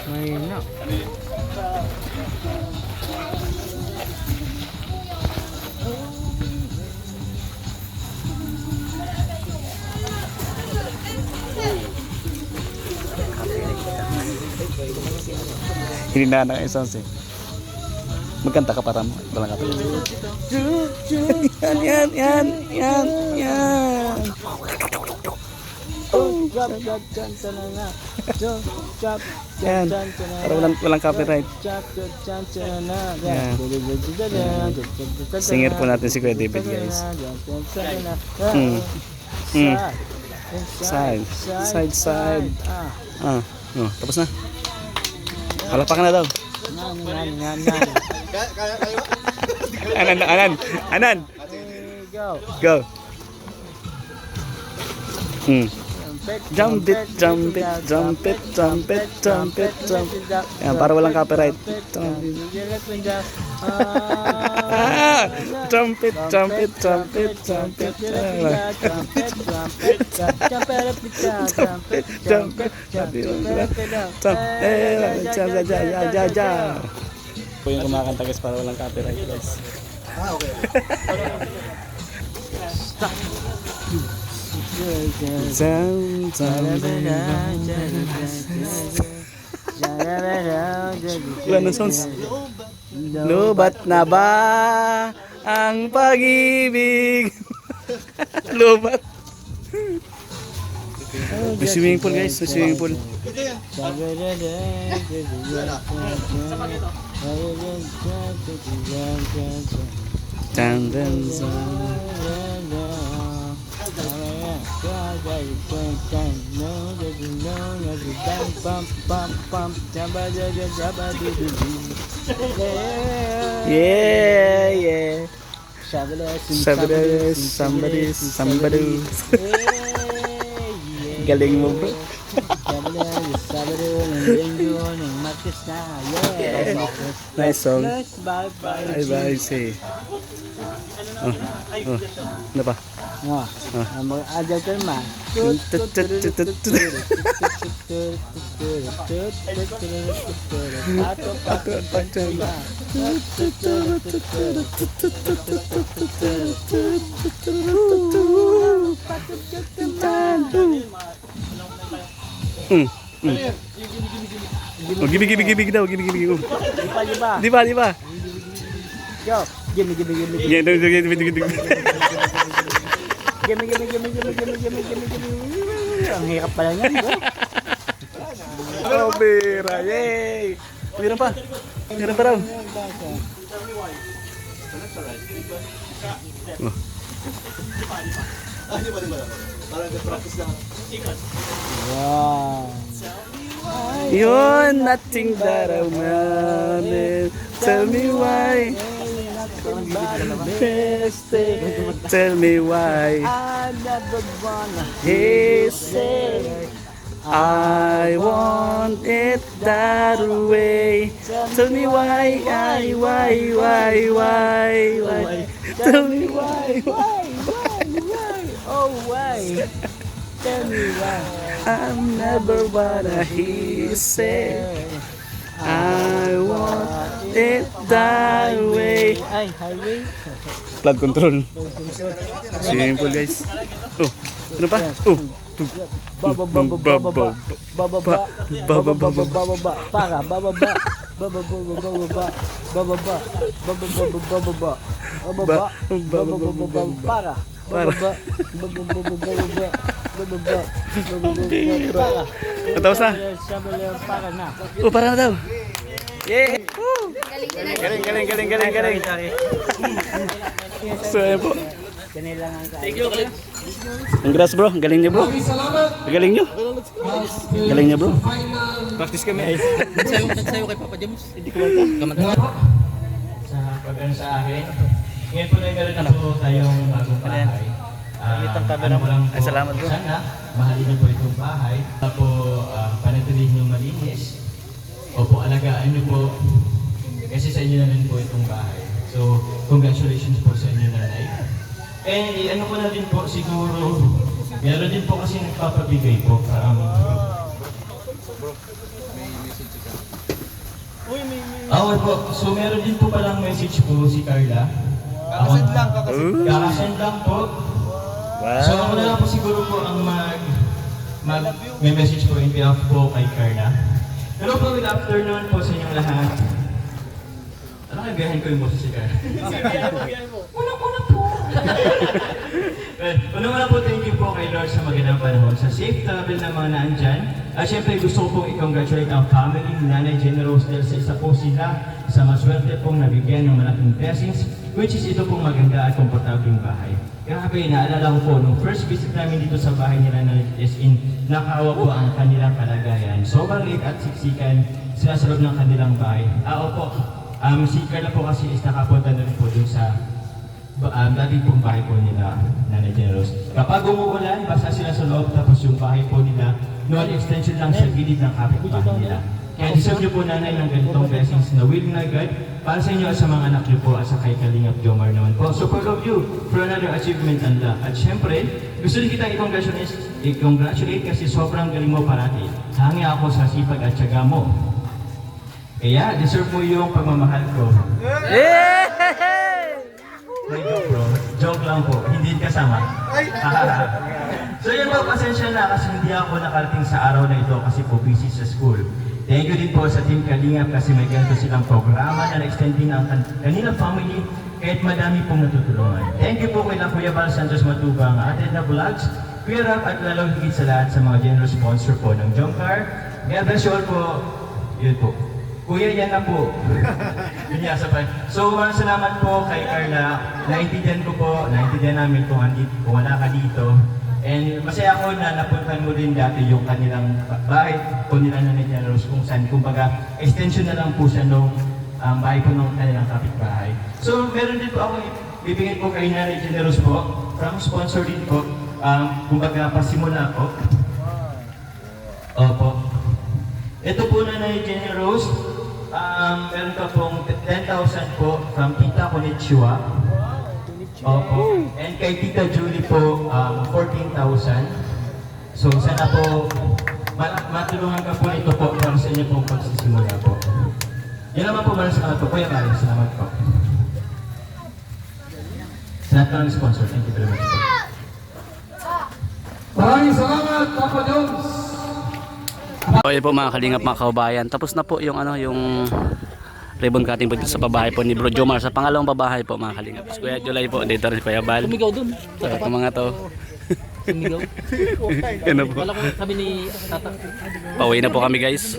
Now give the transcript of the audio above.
Mahina. Hindi na ng isang si. Magkanta ka para walang kapit. Yan. Yan. Para walang copyright. Yan. Singer po natin si Kuya David, guys. Side. Oh, tapos na. Palapakan na daw. Anan. Go. Jump it. Yan, para walang copyright. Jump it. Po yung kumakanta guys para walang copyright guys. Okay. Wala na sounds. Lubat na ba ang pag-ibig? Lubat. May swimming pool guys, may swimming pool. Yeah. Somebody. Galing mo bro. Nice song. Bye. Say. Ano pa? Ada terma. Oh, give daw, give. Di ba? Yo, give me. Yeah, give. Give me. Ang hirap pala niyan, bro. Oh, Bira, yay! Meron pa raw. Wow. You're nothing that I wanted. Tell me why. Tell me why. I never wanna. He said I want it that way. Tell me why. Tell me why. Oh, why? Tell me why. I'm never wanna. He said I want it that way. Ay, highway. Flood control. Simple guys. Oh, ano pa? Oh. Bababa. Natapos na? Oh, para na daw. Yeah! Galing. So, ayan po. Congrats bro, galing niyo bro. Galing niyo bro. Practice kami. Nagsayo kay Papa James. Hindi ko kumanta. Sa pag-ano sa akin. Ngayon po na meron na po tayong bagong bahay. Ay, salamat bro. Sana, mahalin niyo po itong bahay. Tapos, panatilihin niyo malinis. Opo, alagaan niyo po. Kasi sa inyo na rin po itong bahay. So, congratulations po sa inyo nanay. Eh, ano ko na din po siguro, meron din po kasi nagpapabigay po. Oo po. So meron din po palang message po si Carla. Kakasend lang, kakasend lang po. So ako na lang po siguro po ang may message po in behalf po kay Carla. Hello po, good afternoon po sa inyong lahat. Ano kaya biyahin ko yung boses si Carla? Unang-una po. Unang-una po, thank you po kay Lord sa magandang panahon, sa safe travel ng mga naandyan. At syempre gusto ko pong i-congratulate ang family ni Nanay Generous dahil sa isa po sila sa maswerte pong nabigyan ng malaking blessings, which is ito pong maganda at komportableng bahay. Grabe, naalala ko po, nung first visit namin dito sa bahay nila na is in, nakaawa po ang kanilang kalagayan. Sobrang liit at siksikan sila sa loob ng kanilang bahay. Opo, si Carla po kasi is nakapunta na rin po dun sa dating pong bahay po nila, Nanay Generous. Kapag umuulan, basta sila sa loob, tapos yung bahay po nila, noon extension lang sa gilid ng kapitbahay nila. Kaya deserve niyo po, Nanay, ng ganitong blessings na will na God para sa inyo at sa mga anak niyo po at sa kay Kalingap Jomar naman po. So proud of you for another achievement and At syempre, gusto rin kita i-congratulate kasi sobrang galing mo parati. Hangi ako sa sipag at tiyaga mo. Kaya deserve mo yung pagmamahal ko. May joke bro. Joke lang po. Hindi kasama. So yun po, pasensya na kasi hindi ako nakarating sa araw na ito kasi po busy sa school. Thank you din po sa Team Kalingap kasi may ganito silang programa na na-extending ang kanilang family kahit madami pong natutulungan. Thank you po kay Kuya Val Santos Matubang, Ate na Vlogs, Kuya Rap at lalong higit sa lahat sa mga generous sponsor po ng Jomcar. God bless you all po. Yun po. Kuya, yan na po. Pinyasa pa. So, maraming salamat po kay Carla. Naintindihan ko po, naintindihan namin kung wala ka dito. And masaya ako na napuntan mo din dati yung kanilang bahay po nila na Generous kung saan, kumbaga, extension na lang po siya nung bahay po ng kanilang kapitbahay. So, meron din po ako bibigyan po kay Nanay Generous po, from sponsor din po, kumbaga, pasimula po. Opo. Ito po Nanay Generous, meron ka pong 10,000 po from Tita Konnichiwa. Opo. And kay Tita Julie po, 14,000. So sana po, matulungan ka po ito po para sa inyo pong pagsisimula po. Yan naman po, maraming salamat po. Kuya Mario, salamat po. Salamat ka ng sponsor. Thank you very much po. Maraming salamat, Papa Jones! So yun po mga kalingap, mga kaubayan. Tapos na po yung yung ribbon cutting po dito sa pabahay po ni Bro Jomar. Sa pangalawang pabahay po mga kalingap. So, Kuya July po, dito rin si Kuya Bal. Sumigaw dun. So, ito mga to. Sumigaw. Yan na po. Wala ko sabi ni Tata. Pauwi na po kami guys.